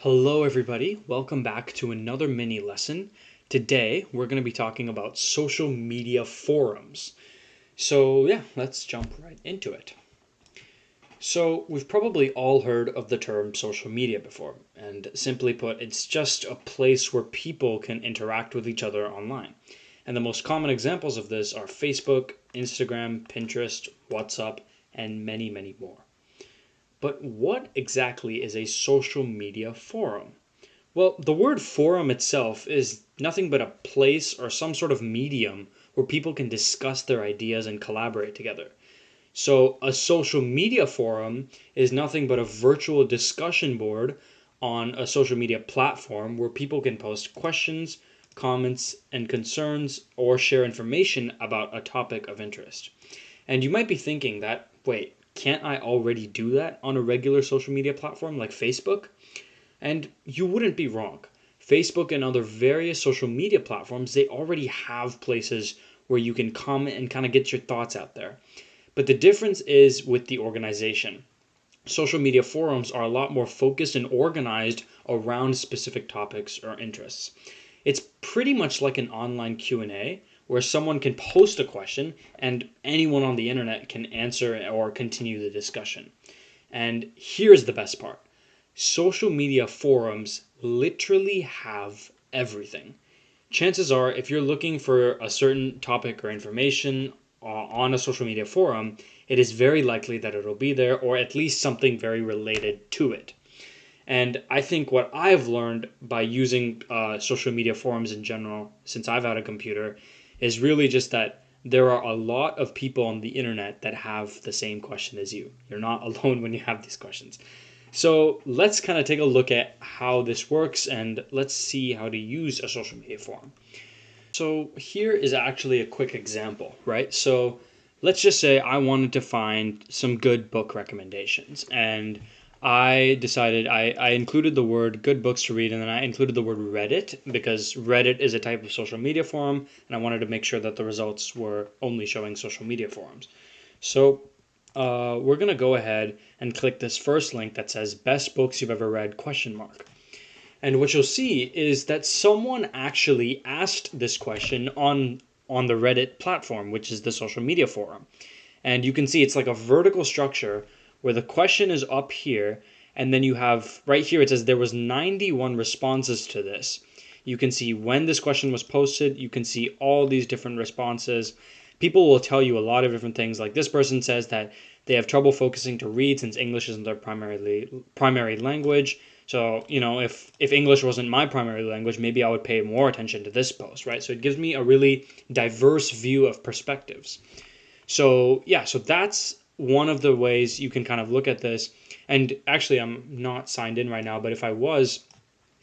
Hello, everybody. Welcome back to another mini lesson. Today, we're going to be talking about social media forums. Let's jump right into it. So, we've probably all heard of the term social media before, and simply put, it's just a place where people can interact with each other online. And the most common examples of this are Facebook, Instagram, Pinterest, WhatsApp, and many, many more. But what exactly is a social media forum? Well, the word forum itself is nothing but a place or some sort of medium where people can discuss their ideas and collaborate together. So, a social media forum is nothing but a virtual discussion board on a social media platform where people can post questions, comments, and concerns or share information about a topic of interest. And you might be thinking that, wait, can't I already do that on a regular social media platform like Facebook? And you wouldn't be wrong. Facebook and other various social media platforms, they already have places where you can comment and kind of get your thoughts out there. But the difference is with the organization. Social media forums are a lot more focused and organized around specific topics or interests. It's pretty much like an online Q&A where someone can post a question and anyone on the internet can answer or continue the discussion. And here's the best part. Social media forums literally have everything. Chances are, if you're looking for a certain topic or information on a social media forum, it is very likely that it'll be there or at least something very related to it. And I think what I've learned by using social media forums in general, since I've had a computer, is really just that there are a lot of people on the internet that have the same question as you. You're not alone when you have these questions. So let's kind of take a look at how this works and let's see how to use a social media forum. So here is actually a quick example, right? So let's just say I wanted to find some good book recommendations and I decided I included the word good books to read and then I included the word Reddit because Reddit is a type of social media forum and I wanted to make sure that the results were only showing social media forums. So we're going to go ahead and click this first link that says best books you've ever read ? And what you'll see is that someone actually asked this question on the Reddit platform, which is the social media forum. And you can see it's like a vertical structure where the question is up here, and then you have right here it says there was 91 responses to this. You can see when this question was posted, you can see all these different responses. People will tell you a lot of different things. Like this person says that they have trouble focusing to read since English isn't their primary language. So, if English wasn't my primary language, maybe I would pay more attention to this post, right? So it gives me a really diverse view of perspectives. So that's one of the ways you can kind of look at this. And actually, I'm not signed in right now, but if I was,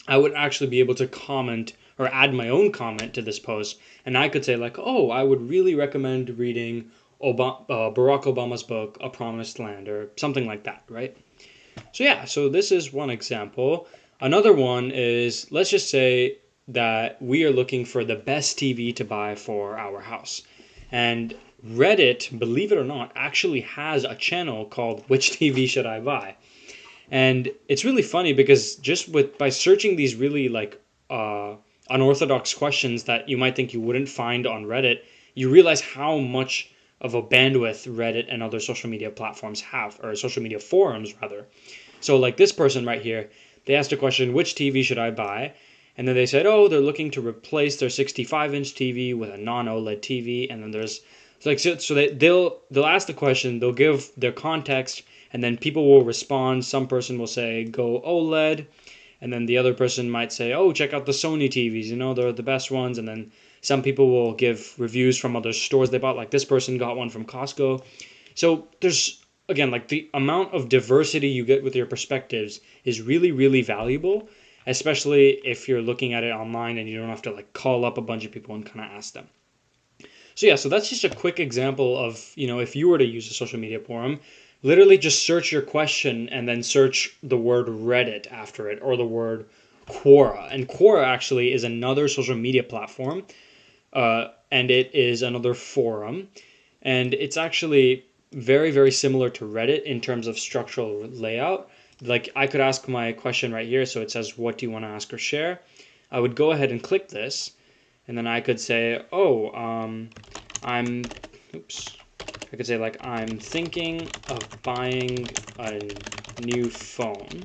I would actually be able to comment or add my own comment to this post. And I could say like, oh, I would really recommend reading Barack Obama's book, A Promised Land, or something like that, right? So this is one example. Another one is, let's just say that we are looking for the best TV to buy for our house. And Reddit, believe it or not, actually has a channel called Which TV Should I Buy? And it's really funny because by searching these really unorthodox questions that you might think you wouldn't find on Reddit, you realize how much of a bandwidth Reddit and other social media platforms have, or social media forums rather. So like this person right here, they asked a question, which TV should I buy? And then they said, oh, they're looking to replace their 65-inch TV with a non-OLED TV. And then they'll ask the question, they'll give their context, and then people will respond. Some person will say, go OLED. And then the other person might say, oh, check out the Sony TVs, they're the best ones. And then some people will give reviews from other stores they bought, like this person got one from Costco. So there's, again, like the amount of diversity you get with your perspectives is really, really valuable, especially if you're looking at it online and you don't have to like call up a bunch of people and kind of ask them. So that's just a quick example of, if you were to use a social media forum, literally just search your question and then search the word Reddit after it or the word Quora. And Quora actually is another social media platform, and it is another forum. And it's actually very, very similar to Reddit in terms of structural layout. like I could ask my question right here. So it says, what do you want to ask or share? I would go ahead and click this, and then I could say, oh, I'm, oops. I could say like, I'm thinking of buying a new phone.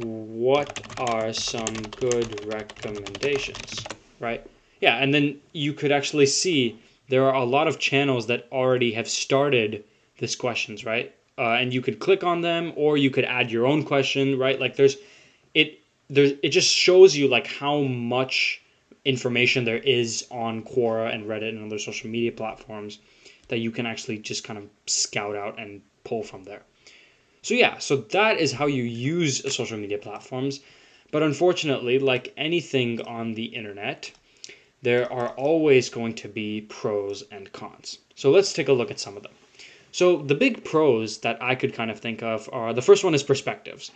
What are some good recommendations, right? Yeah, and then you could actually see there are a lot of channels that already have started this questions, right? And you could click on them, or you could add your own question, right? Like it just shows you like how much information there is on Quora and Reddit and other social media platforms that you can actually just kind of scout out and pull from there. So yeah, so that is how you use social media platforms. But unfortunately, like anything on the internet, there are always going to be pros and cons. So let's take a look at some of them. So the big pros that I could kind of think of are, the first one is perspectives.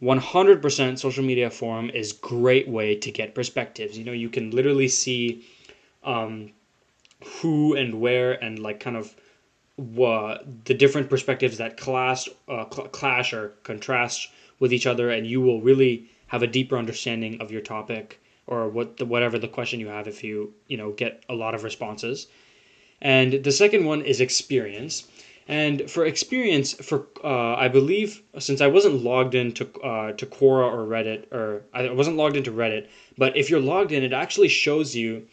100% social media forum is great way to get perspectives. You know, you can literally see who and where and like kind of the different perspectives that clash or contrast with each other, and you will really have a deeper understanding of your topic or whatever the question you have if you know get a lot of responses. And the second one is experience. And for experience, for I believe since I wasn't logged into to Quora or Reddit, or I wasn't logged into Reddit, but if you're logged in, it actually shows you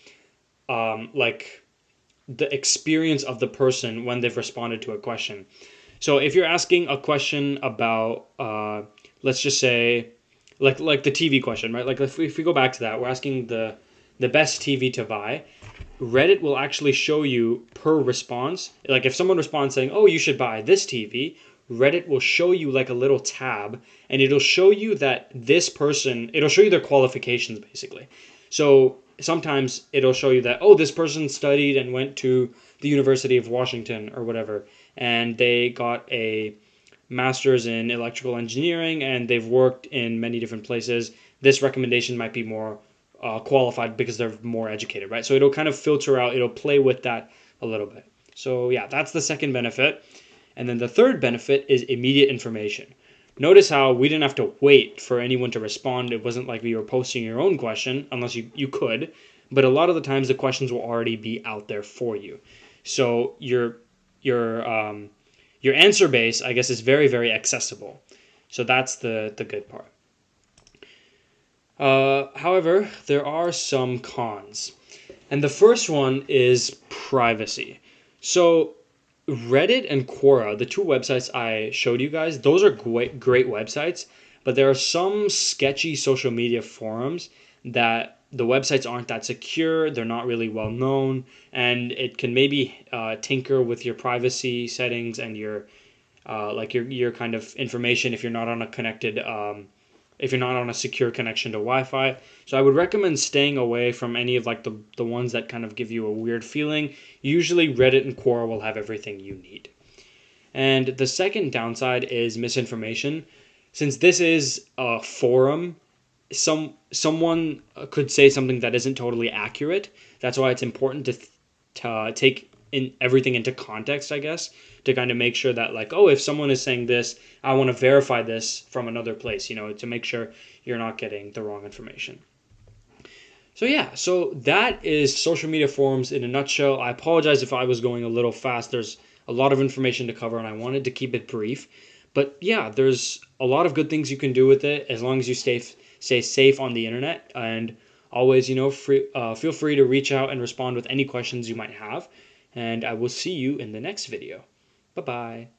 like the experience of the person when they've responded to a question. So if you're asking a question about, let's just say, like the TV question, right? Like if we go back to that, we're asking the best TV to buy. Reddit will actually show you per response. Like if someone responds saying, "Oh, you should buy this TV," Reddit will show you like a little tab, and it'll show you that this person. It'll show you their qualifications basically. So sometimes it'll show you that, oh, this person studied and went to the University of Washington or whatever, and they got a master's in electrical engineering and they've worked in many different places. This recommendation might be more qualified because they're more educated, right? So it'll kind of filter out, it'll play with that a little bit. So yeah, that's the second benefit. And then the third benefit is immediate information. Notice how we didn't have to wait for anyone to respond. It wasn't like we were posting your own question, unless you could. But a lot of the times the questions will already be out there for you. So your answer base, I guess, is very, very accessible. So that's the good part. However, there are some cons. And the first one is privacy. So Reddit and Quora, the two websites I showed you guys, those are great websites, but there are some sketchy social media forums that the websites aren't that secure, they're not really well known, and it can maybe tinker with your privacy settings and your your kind of information if you're not on a connected if you're not on a secure connection to Wi-Fi. So I would recommend staying away from any of like the ones that kind of give you a weird feeling. Usually Reddit and Quora will have everything you need. And the second downside is misinformation. Since this is a forum, someone could say something that isn't totally accurate. That's why it's important to take in everything into context, I guess, to kind of make sure that like, oh, if someone is saying this, I want to verify this from another place, you know, to make sure you're not getting the wrong information. So yeah, so that is social media forums in a nutshell. I apologize if I was going a little fast. There's a lot of information to cover and I wanted to keep it brief. But yeah, there's a lot of good things you can do with it as long as you stay safe on the internet, and always, you know, feel free to reach out and respond with any questions you might have. And I will see you in the next video. Bye-bye.